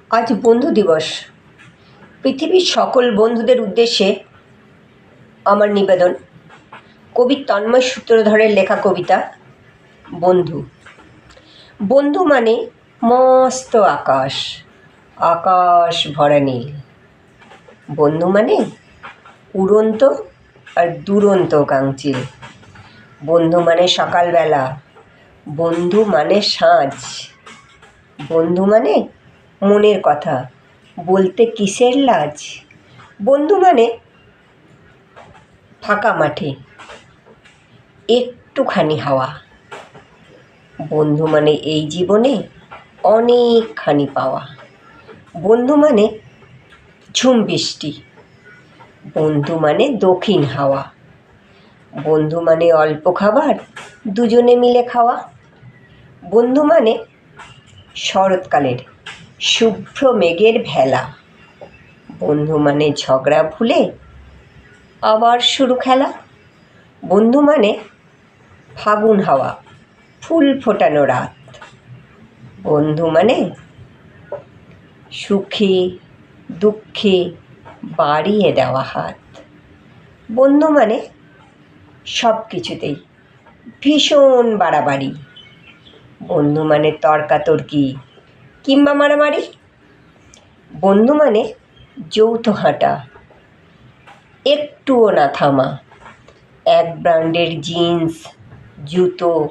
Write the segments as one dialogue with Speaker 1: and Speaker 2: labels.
Speaker 1: আজ বন্ধু দিবস। পৃথিবীর সকল বন্ধুদের উদ্দেশ্যে আমার নিবেদন কবি তন্ময় সূত্রধরের লেখা কবিতা বন্ধু। বন্ধু মানে মস্ত আকাশ, আকাশ ভরা নীল। বন্ধু মানে উড়ন্ত আর দুরন্ত কাঙচিল। বন্ধু মানে সকালবেলা, বন্ধু মানে সাঁঝ। বন্ধু মানে মনের কথা বলতে কিসের লাজ। বন্ধু মানে ফাঁকা মাঠে একটুখানি হাওয়া। বন্ধু মানে এই জীবনে অনেকখানি পাওয়া। বন্ধু মানে ঝুম বৃষ্টি, বন্ধু মানে দক্ষিণ হাওয়া। বন্ধু মানে অল্প খাবার দুজনে মিলে খাওয়া। বন্ধু মানে শরৎকালের শুভ্র মেঘের ভেলা। বন্ধু মানে ঝগড়া ভুলে আবার শুরু খেলা। বন্ধু মানে ফাগুন হাওয়া, ফুল ফোটানো রাত। বন্ধু মানে সুখে দুঃখে বাড়িয়ে দেওয়া হাত। বন্ধু মানে সব কিছুতেই ভীষণ বাড়াবাড়ি। বন্ধু মানে তর্কাতর্কি কিংবা মারামারি। বন্ধু মানে যৌথ হাঁটা, একটুও না থামা। এক ব্র্যান্ডের জিন্স জুতো,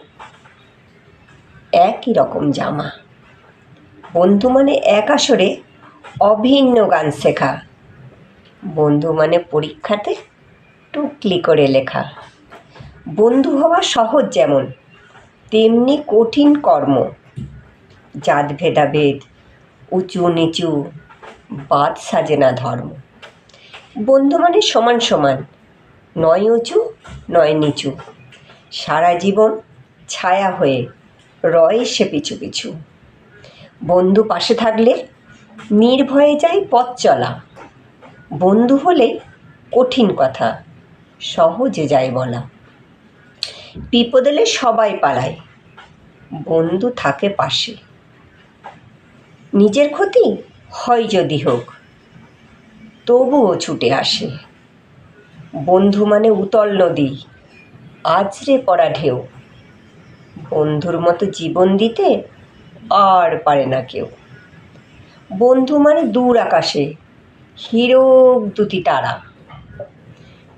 Speaker 1: একই রকম জামা। বন্ধু মানে এক আসরে অভিন্ন গান শেখা। বন্ধু মানে পরীক্ষাতে টুকলি করে লেখা। বন্ধু হওয়া সহজ যেমন, তেমনি কঠিন কর্ম। জাত ভেদাভেদ, উঁচু নিচু, বাদ সাজে না ধর্ম। বন্ধু মানে সমান সমান, নয় উঁচু নয় নিচু। সারা জীবন ছায়া হয়ে রয় সে পিছু পিছু। বন্ধু পাশে থাকলে নির্ভয়ে যায় পথ চলা। বন্ধু হলে কঠিন কথা সহজে যায় বলা। বিপদ এলে সবাই পালায়, বন্ধু থাকে পাশে। নিজের ক্ষতি হয় যদি হোক, তবুও ছুটে আসে। বন্ধু মানে উতল নদী, আছড়ে পড়া ঢেউ। বন্ধুর মতো জীবন দিতে আর পারে না কেউ। বন্ধু মানে দূর আকাশে হীরক দুটি তারা।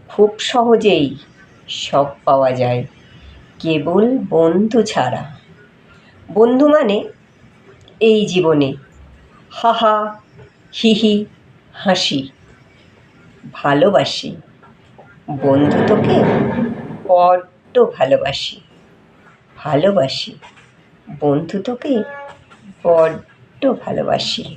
Speaker 1: খুব সহজেই সব পাওয়া যায় কেবল বন্ধু ছাড়া। বন্ধু মানে এই জীবনে হাহা হিহি হাসি। ভালোবাসি বন্ধু তোকে বড্ড ভালোবাসি। ভালোবাসি বন্ধু তোকে বড্ড ভালোবাসি।